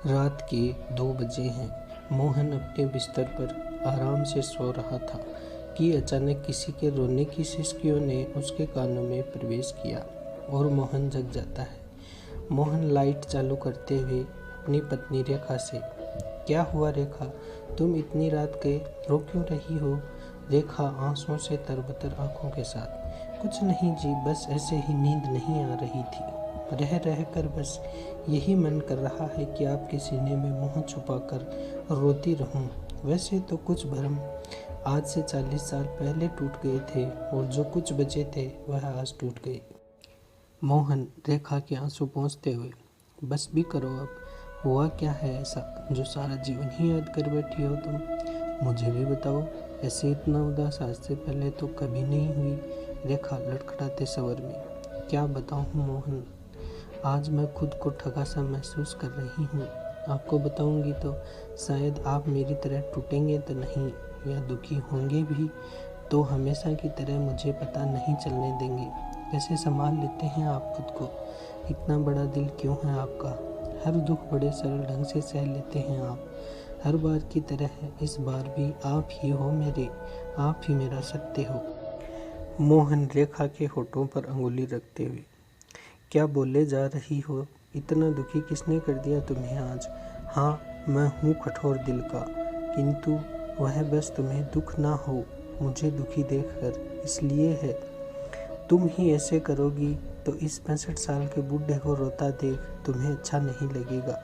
रात के 2 बजे हैं। मोहन अपने बिस्तर पर आराम से सो रहा था कि अचानक किसी के रोने की सिसकियों ने उसके कानों में प्रवेश किया और मोहन जग जाता है। मोहन लाइट चालू करते हुए अपनी पत्नी रेखा से, क्या हुआ रेखा, तुम इतनी रात के रो क्यों रही हो? रेखा आंसुओं से तरबतर आंखों के साथ, कुछ नहीं जी, बस ऐसे ही नींद नहीं आ रही थी। रह रह कर बस यही मन कर रहा है कि आपके सीने में मुंह छुपाकर रोती रहूं। वैसे तो कुछ भरम आज से 40 साल पहले टूट गए थे और जो कुछ बचे थे वह आज टूट गए। मोहन रेखा के आंसू पोंछते हुए, बस भी करो अब, हुआ क्या है ऐसा जो सारा जीवन ही याद कर बैठी हो तुम? मुझे भी बताओ, ऐसे इतना उदास आज से पहले तो कभी नहीं हुई। रेखा लड़खड़ाते स्वर में, क्या बताऊं मोहन, आज मैं खुद को ठगा सा महसूस कर रही हूँ। आपको बताऊंगी तो शायद आप मेरी तरह टूटेंगे तो नहीं, या दुखी होंगे भी तो हमेशा की तरह मुझे पता नहीं चलने देंगे। कैसे संभाल लेते हैं आप खुद को? इतना बड़ा दिल क्यों है आपका? हर दुख बड़े सरल ढंग से सह लेते हैं आप। हर बार की तरह इस बार भी आप ही हो मेरे, आप ही मेरा सत्य हो। मोहन रेखा के होठों पर अंगुली रखते हुए, क्या बोले जा रही हो? इतना दुखी किसने कर दिया तुम्हें आज? हाँ, मैं हूँ कठोर दिल का, किंतु वह बस तुम्हें दुख ना हो मुझे दुखी देखकर, इसलिए है। तुम ही ऐसे करोगी तो इस 65 साल के बूढ़े को रोता देख तुम्हें अच्छा नहीं लगेगा।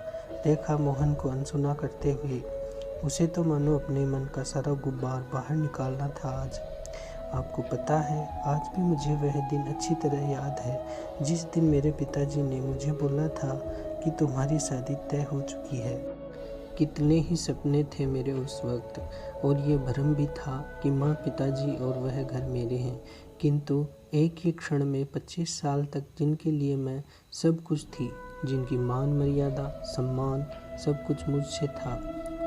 रेखा मोहन को अनसुना करते हुए, उसे तो मानो अपने मन का सारा गुब्बार बाहर निकालना था आज। आपको पता है, आज भी मुझे वह दिन अच्छी तरह याद है जिस दिन मेरे पिताजी ने मुझे बोला था कि तुम्हारी शादी तय हो चुकी है। कितने ही सपने थे मेरे उस वक्त, और ये भ्रम भी था कि माँ, पिताजी और वह घर मेरे हैं, किंतु एक ही क्षण में 25 साल तक जिनके लिए मैं सब कुछ थी, जिनकी मान मर्यादा सम्मान सब कुछ मुझसे था,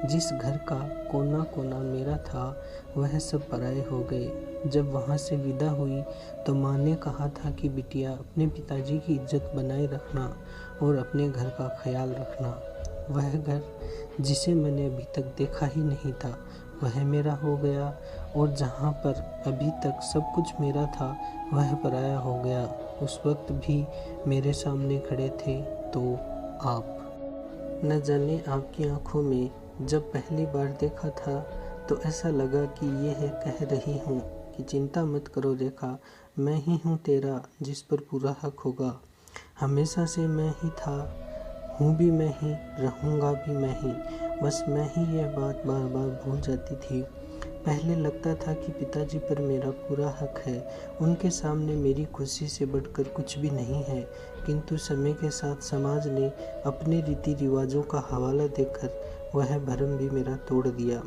जिस घर का कोना कोना मेरा था, वह सब पराये हो गए। जब वहाँ से विदा हुई तो माँ ने कहा था कि बिटिया, अपने पिताजी की इज्जत बनाए रखना और अपने घर का ख्याल रखना। वह घर जिसे मैंने अभी तक देखा ही नहीं था वह मेरा हो गया, और जहाँ पर अभी तक सब कुछ मेरा था वह पराया हो गया। उस वक्त भी मेरे सामने खड़े थे तो आप। न जाने आपकी आंखों में जब पहली बार देखा था तो ऐसा लगा कि ये कह रही हूँ कि चिंता मत करो रेखा, मैं ही हूँ तेरा जिस पर पूरा हक होगा। हमेशा से मैं ही था, हूँ भी मैं ही, रहूँगा भी मैं ही। बस मैं ही यह बात बार बार भूल जाती थी। पहले लगता था कि पिताजी पर मेरा पूरा हक है, उनके सामने मेरी खुशी से बढ़कर कुछ भी नहीं है, किंतु समय के साथ समाज ने अपने रीति रिवाजों का हवाला देकर वह भरम भी मेरा तोड़ दिया।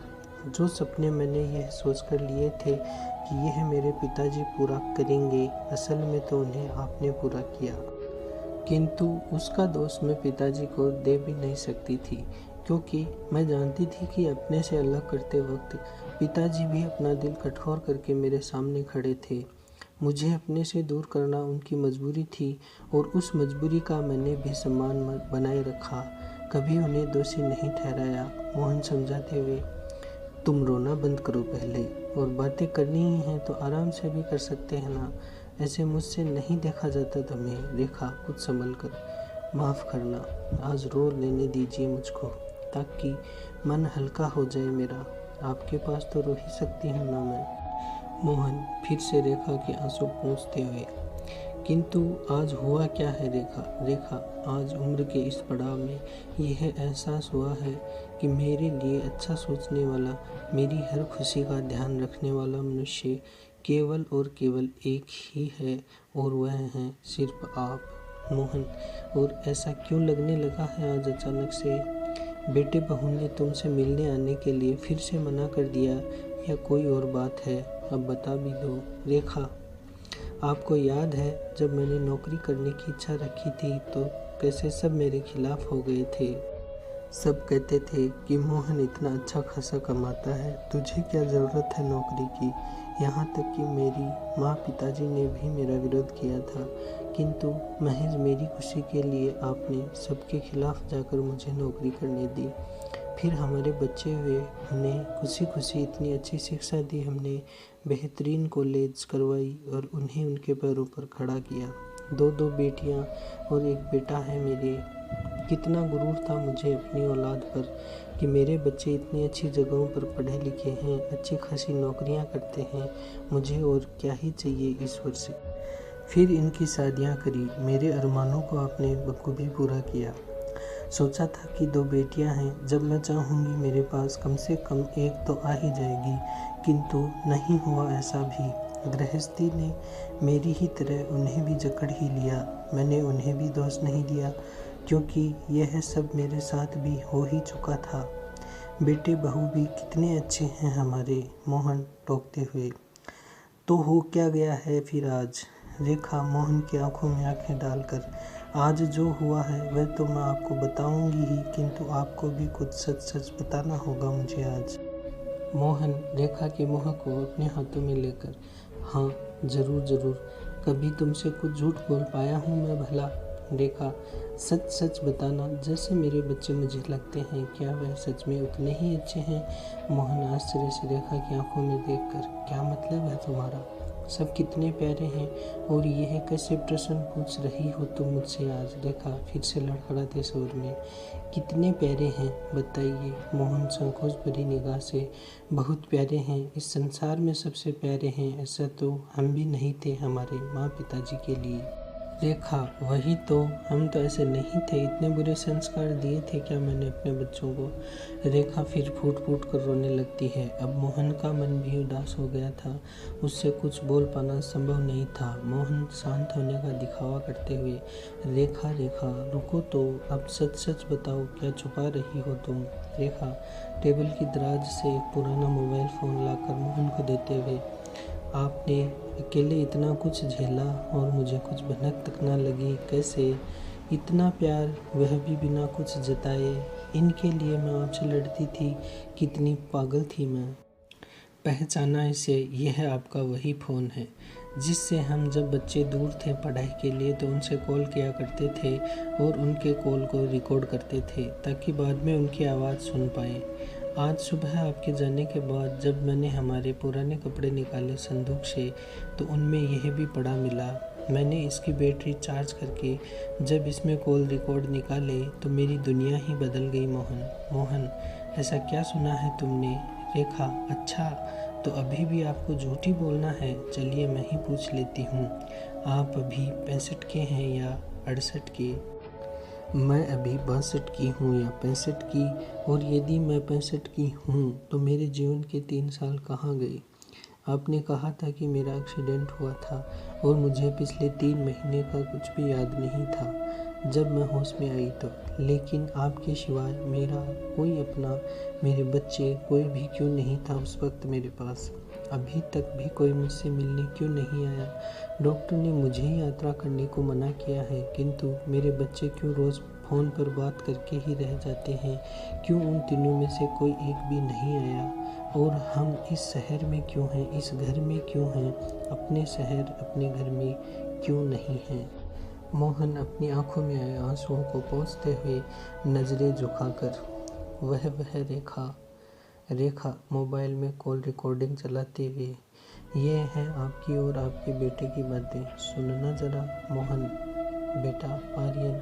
जो सपने मैंने यह सोचकर लिए थे कि यह मेरे पिताजी पूरा करेंगे, असल में तो उन्हें आपने पूरा किया। किंतु उसका दोष मैं पिताजी को दे भी नहीं सकती थी, क्योंकि मैं जानती थी कि अपने से अलग करते वक्त पिताजी भी अपना दिल कठोर करके मेरे सामने खड़े थे। मुझे अपने से दूर करना उनकी मजबूरी थी, और उस मजबूरी का मैंने भी सम्मान बनाए रखा, कभी उन्हें दोषी नहीं ठहराया। मोहन समझाते हुए, तुम रोना बंद करो पहले, और बातें करनी ही हैं तो आराम से भी कर सकते हैं ना, ऐसे मुझसे नहीं देखा जाता तुम्हें। रेखा, कुछ संभल कर, माफ़ करना, आज रो लेने दीजिए मुझको, ताकि मन हल्का हो जाए मेरा। आपके पास तो रो ही सकती हूँ ना मैं। मोहन फिर से रेखा के आंसू पोंछते हुए, किंतु आज हुआ क्या है रेखा, आज उम्र के इस पड़ाव में यह एहसास हुआ है कि मेरे लिए अच्छा सोचने वाला, मेरी हर खुशी का ध्यान रखने वाला मनुष्य केवल और केवल एक ही है, और वह है सिर्फ आप मोहन। और ऐसा क्यों लगने लगा है आज अचानक से? बेटे बहू ने तुमसे मिलने आने के लिए फिर से मना कर दिया, या कोई और बात है? अब बता भी दो रेखा। आपको याद है जब मैंने नौकरी करने की इच्छा रखी थी तो कैसे सब मेरे खिलाफ हो गए थे। सब कहते थे कि मोहन इतना अच्छा खासा कमाता है, तुझे क्या ज़रूरत है नौकरी की। यहाँ तक कि मेरी माँ, पिताजी ने भी मेरा विरोध किया था, किंतु महज मेरी खुशी के लिए आपने सबके खिलाफ जाकर मुझे नौकरी करने दी। फिर हमारे बच्चे हुए, उन्हें खुशी खुशी इतनी अच्छी शिक्षा दी, हमने बेहतरीन कॉलेज करवाई और उन्हें उनके पैरों पर खड़ा किया। दो बेटियां और एक बेटा है मेरे। कितना गुरूर था मुझे अपनी औलाद पर कि मेरे बच्चे इतनी अच्छी जगहों पर पढ़े लिखे हैं, अच्छी खासी नौकरियां करते हैं। मुझे और क्या ही चाहिए ईश्वर से। फिर इनकी शादियां करी, मेरे अरमानों को आपने बखूबी पूरा किया। सोचा था कि 2 बेटियां हैं, जब मैं चाहूँगी मेरे पास कम से कम एक तो आ ही जाएगी, किंतु नहीं हुआ ऐसा भी। गृहस्थी ने मेरी ही तरह उन्हें भी जकड़ ही लिया। मैंने उन्हें भी दोष नहीं दिया, क्योंकि यह सब मेरे साथ भी हो ही चुका था। बेटे बहू भी कितने अच्छे हैं हमारे, मोहन टोकते हुए। तो हो क्या गया है फिर आज? रेखा मोहन की आंखों में आंखें डालकर, आज जो हुआ है वह तो मैं आपको बताऊंगी ही, किंतु आपको भी कुछ सच सच बताना होगा मुझे आज। मोहन रेखा के मुंह को अपने हाथों में लेकर, हाँ जरूर, कभी तुमसे कुछ झूठ बोल पाया हूँ मैं भला? रेखा, सच सच बताना, जैसे मेरे बच्चे मुझे लगते हैं, क्या वह सच में उतने ही अच्छे हैं? मोहन आश्चर्य से रेखा की आंखों में देखकर, क्या मतलब है तुम्हारा? सब कितने प्यारे हैं, और यह कैसे प्रश्न पूछ रही हो तुम मुझसे आज? रेखा फिर से लड़खड़ाते स्वर में, कितने प्यारे हैं बताइए? मोहन संकोच भरी निगाह से, बहुत प्यारे हैं, इस संसार में सबसे प्यारे हैं। ऐसा तो हम भी नहीं थे हमारे माँ पिताजी के लिए। रेखा, वही तो, हम तो ऐसे नहीं थे। इतने बुरे संस्कार दिए थे क्या मैंने अपने बच्चों को? रेखा फिर फूट फूट कर रोने लगती है। अब मोहन का मन भी उदास हो गया था, उससे कुछ बोल पाना संभव नहीं था। मोहन शांत होने का दिखावा करते हुए, रेखा रुको तो, अब सच सच बताओ, क्या छुपा रही हो तुम? रेखा टेबल की दराज से एक पुराना मोबाइल फ़ोन लाकर मोहन को देते हुए, आपने अकेले इतना कुछ झेला और मुझे कुछ भनक तक ना लगी? कैसे? इतना प्यार, वह भी बिना कुछ जताए। इनके लिए मैं आपसे लड़ती थी, कितनी पागल थी मैं। पहचाना इसे, यह आपका वही फ़ोन है जिससे हम जब बच्चे दूर थे पढ़ाई के लिए तो उनसे कॉल किया करते थे और उनके कॉल को रिकॉर्ड करते थे ताकि बाद में उनकी आवाज़ सुन पाएँ। आज सुबह आपके जाने के बाद जब मैंने हमारे पुराने कपड़े निकाले संदूक से तो उनमें यह भी पड़ा मिला। मैंने इसकी बैटरी चार्ज करके जब इसमें कॉल रिकॉर्ड निकाले तो मेरी दुनिया ही बदल गई। मोहन, ऐसा क्या सुना है तुमने? रेखा, अच्छा तो अभी भी आपको झूठी बोलना है? चलिए मैं ही पूछ लेती हूँ, आप अभी 65 के हैं या 68 के? मैं अभी 62 की हूँ या 65 की? और यदि मैं 65 की हूँ तो मेरे जीवन के 3 साल कहाँ गए? आपने कहा था कि मेरा एक्सीडेंट हुआ था और मुझे पिछले 3 महीने का कुछ भी याद नहीं था जब मैं होश में आई तो। लेकिन आपके सिवाय मेरा कोई अपना, मेरे बच्चे, कोई भी क्यों नहीं था उस वक्त मेरे पास? अभी तक भी कोई मुझसे मिलने क्यों नहीं आया? डॉक्टर ने मुझे ही यात्रा करने को मना किया है, किंतु मेरे बच्चे क्यों रोज़ फ़ोन पर बात करके ही रह जाते हैं? क्यों उन तीनों में से कोई एक भी नहीं आया? और हम इस शहर में क्यों हैं, इस घर में क्यों हैं, अपने शहर अपने घर में क्यों नहीं हैं? मोहन अपनी आंखों में आए आंसुओं को पोंछते हुए नज़रें झुकाकर, वह रेखा मोबाइल में कॉल रिकॉर्डिंग चलाते हुए, ये है आपकी और आपके बेटे की बातें, सुनना ज़रा। मोहन, बेटा आर्यन,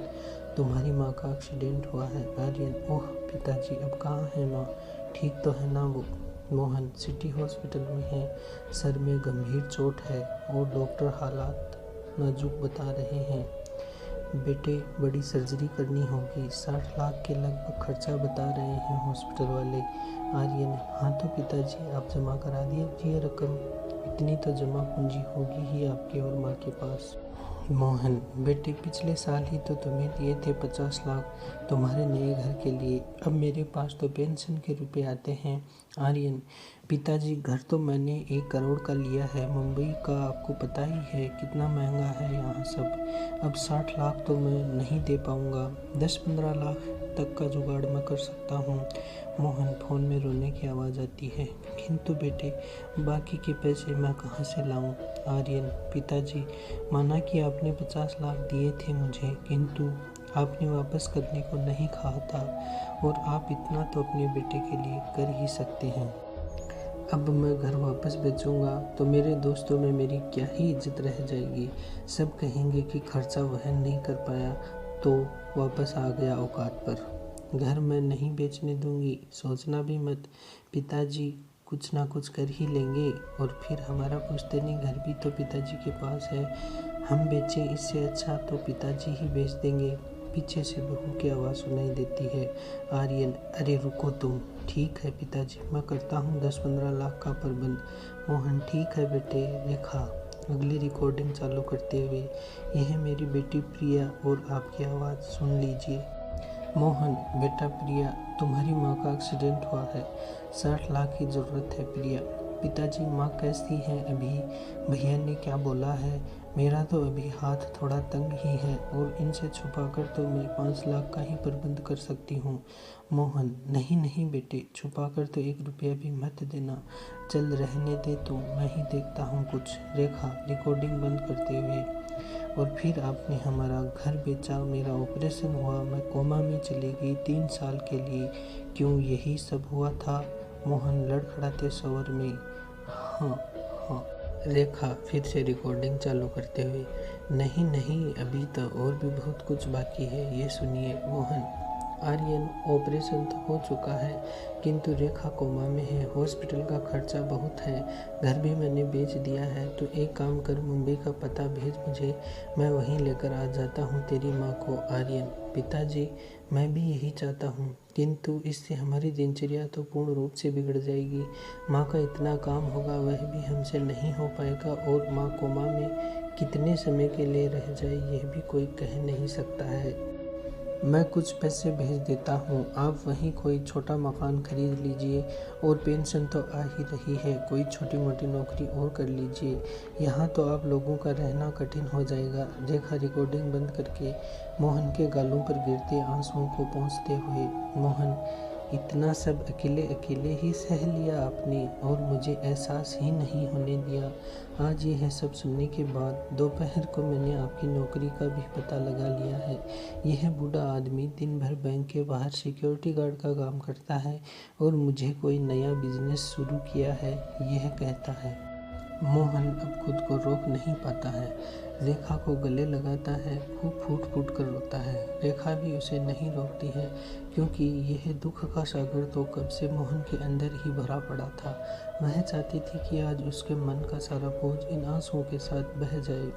तुम्हारी माँ का एक्सीडेंट हुआ है। आर्यन, ओह पिताजी, अब कहाँ है माँ? ठीक तो है ना वो? मोहन, सिटी हॉस्पिटल में है, सर में गंभीर चोट है और डॉक्टर हालात नाजुक बता रहे हैं। बेटे, बड़ी सर्जरी करनी होगी, 60 लाख के लगभग खर्चा बता रहे हैं हॉस्पिटल वाले। आर्यन, हाँ तो पिताजी आप जमा करा दीजिए रकम, इतनी तो जमा पूंजी होगी ही आपके और माँ के पास। मोहन, बेटे पिछले साल ही तो तुम्हें दिए थे 50 लाख तुम्हारे नए घर के लिए, अब मेरे पास तो पेंशन के रुपए आते हैं। आर्यन, पिताजी, घर तो मैंने 1 करोड़ का लिया है। मुंबई का आपको पता ही है कितना महंगा है यहाँ सब। अब 60 लाख तो मैं नहीं दे पाऊँगा। 10-15 लाख तक का जुगाड़ मैं कर सकता हूँ। मोहन फ़ोन में रोने की आवाज़ आती है। किंतु बेटे, बाकी के पैसे मैं कहाँ से लाऊं? आर्यन, पिताजी, माना कि आपने 50 लाख दिए थे मुझे, किंतु आपने वापस करने को नहीं कहा था, और आप इतना तो अपने बेटे के लिए कर ही सकते हैं। अब मैं घर वापस बेचूंगा तो मेरे दोस्तों में मेरी क्या ही इज्जत रह जाएगी। सब कहेंगे कि खर्चा वहन नहीं कर पाया तो वापस आ गया औकात पर। घर मैं नहीं बेचने दूंगी, सोचना भी मत। पिताजी कुछ ना कुछ कर ही लेंगे, और फिर हमारा पुश्तैनी घर भी तो पिताजी के पास है। हम बेचें इससे अच्छा तो पिताजी ही बेच देंगे। पीछे से बहू की आवाज़ सुनाई देती है। आर्यन, अरे रुको तुम। ठीक है पिताजी, मैं करता हूँ 10-15 लाख का प्रबंध। मोहन, ठीक है बेटे। रेखा, अगली रिकॉर्डिंग चालू करते हुए, यह मेरी बेटी प्रिया और आपकी आवाज़ सुन लीजिए। मोहन, बेटा प्रिया, तुम्हारी माँ का एक्सीडेंट हुआ है। 60 लाख की ज़रूरत है प्रिया। पिताजी, माँ कैसी है अभी? भैया ने क्या बोला है? मेरा तो अभी हाथ थोड़ा तंग ही है, और इनसे छुपाकर तो मैं 5 लाख का ही प्रबंध कर सकती हूँ। मोहन, नहीं नहीं बेटे, छुपाकर तो 1 रुपया भी मत देना। चल रहने दे तो मैं ही देखता हूँ कुछ। रेखा, रिकॉर्डिंग बंद करते हुए, और फिर आपने हमारा घर बेचा, मेरा ऑपरेशन हुआ, मैं कोमा में चली गई 3 साल के लिए। क्यों यही सब हुआ था? मोहन लड़खड़ाते स्वर में, हाँ हाँ। रेखा फिर से रिकॉर्डिंग चालू करते हुए, नहीं नहीं, अभी तो और भी बहुत कुछ बाकी है, ये सुनिए। मोहन, आर्यन, ऑपरेशन तो हो चुका है, किंतु रेखा कोमा में है। हॉस्पिटल का खर्चा बहुत है। घर भी मैंने बेच दिया है। तो एक काम कर, मुंबई का पता भेज मुझे, मैं वहीं लेकर आ जाता हूँ तेरी माँ को। आर्यन, पिताजी, मैं भी यही चाहता हूँ, किंतु इससे हमारी दिनचर्या तो पूर्ण रूप से बिगड़ जाएगी। माँ का इतना काम होगा वह भी हमसे नहीं हो पाएगा, और माँ कोमा में कितने समय के लिए रह जाए यह भी कोई कह नहीं सकता है। मैं कुछ पैसे भेज देता हूँ, आप वहीं कोई छोटा मकान खरीद लीजिए, और पेंशन तो आ ही रही है, कोई छोटी मोटी नौकरी और कर लीजिए। यहाँ तो आप लोगों का रहना कठिन हो जाएगा। रेखा रिकॉर्डिंग बंद करके मोहन के गालों पर गिरते आंसुओं को पोंछते हुए, मोहन, इतना सब अकेले अकेले ही सह लिया आपने, और मुझे एहसास ही नहीं होने दिया। आज यह सब सुनने के बाद दोपहर को मैंने आपकी नौकरी का भी पता लगा लिया है। यह बूढ़ा आदमी दिन भर बैंक के बाहर सिक्योरिटी गार्ड का काम करता है, और मुझे कोई नया बिजनेस शुरू किया है यह कहता है। मोहन अब खुद को रोक नहीं पाता है, रेखा को गले लगाता है, खूब फूट फूट कर रोता है। रेखा भी उसे नहीं रोकती है, क्योंकि यह दुख का सागर तो कब से मोहन के अंदर ही भरा पड़ा था। वह चाहती थी कि आज उसके मन का सारा बोझ इन आंसुओं के साथ बह जाए।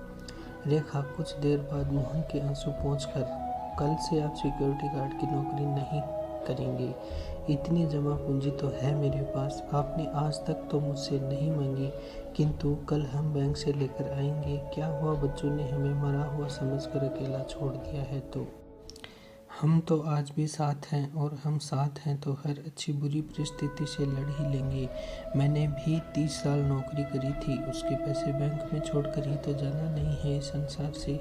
रेखा कुछ देर बाद मोहन के आंसू पोंछकर, कल से आप सिक्योरिटी गार्ड की नौकरी नहीं करेंगे। इतनी जमा पूंजी तो है मेरे पास, आपने आज तक तो मुझसे नहीं मांगी, किंतु कल हम बैंक से लेकर आएंगे। क्या हुआ, बच्चों ने हमें मरा हुआ समझकर अकेला छोड़ दिया है तो? हम तो आज भी साथ हैं, और हम साथ हैं तो हर अच्छी बुरी परिस्थिति से लड़ ही लेंगे। मैंने भी 30 साल नौकरी करी थी, उसके पैसे बैंक में छोड़कर ही तो जाना नहीं है इस संसार से।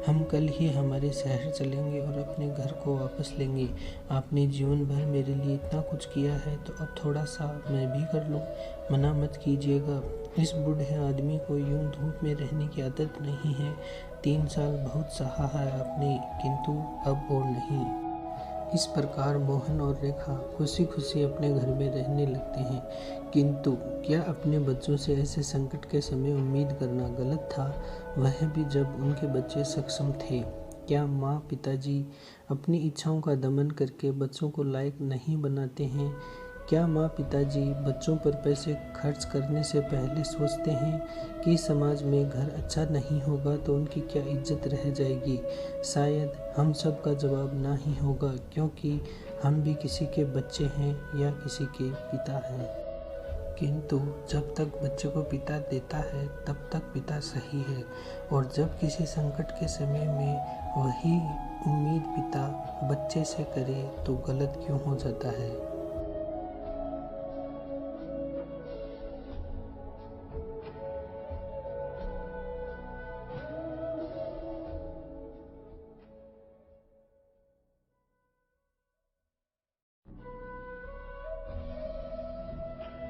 हम कल ही हमारे शहर चलेंगे और अपने घर को वापस लेंगे। आपने जीवन भर मेरे लिए इतना कुछ किया है, तो अब थोड़ा सा मैं भी कर लूँ, मना मत कीजिएगा। इस बूढ़े आदमी को यूं धूप में रहने की आदत नहीं है। 3 साल बहुत सहा है आपने, किंतु अब और नहीं। इस प्रकार मोहन और रेखा खुशी खुशी अपने घर में रहने लगते हैं। किंतु क्या अपने बच्चों से ऐसे संकट के समय उम्मीद करना गलत था, वह भी जब उनके बच्चे सक्षम थे? क्या माँ पिताजी अपनी इच्छाओं का दमन करके बच्चों को लायक नहीं बनाते हैं? क्या माँ पिताजी बच्चों पर पैसे खर्च करने से पहले सोचते हैं कि समाज में घर अच्छा नहीं होगा तो उनकी क्या इज्जत रह जाएगी? शायद हम सब का जवाब ना ही होगा, क्योंकि हम भी किसी के बच्चे हैं या किसी के पिता हैं। किंतु जब तक बच्चे को पिता देता है तब तक पिता सही है, और जब किसी संकट के समय में वही उम्मीद पिता बच्चे से करे तो गलत क्यों हो जाता है?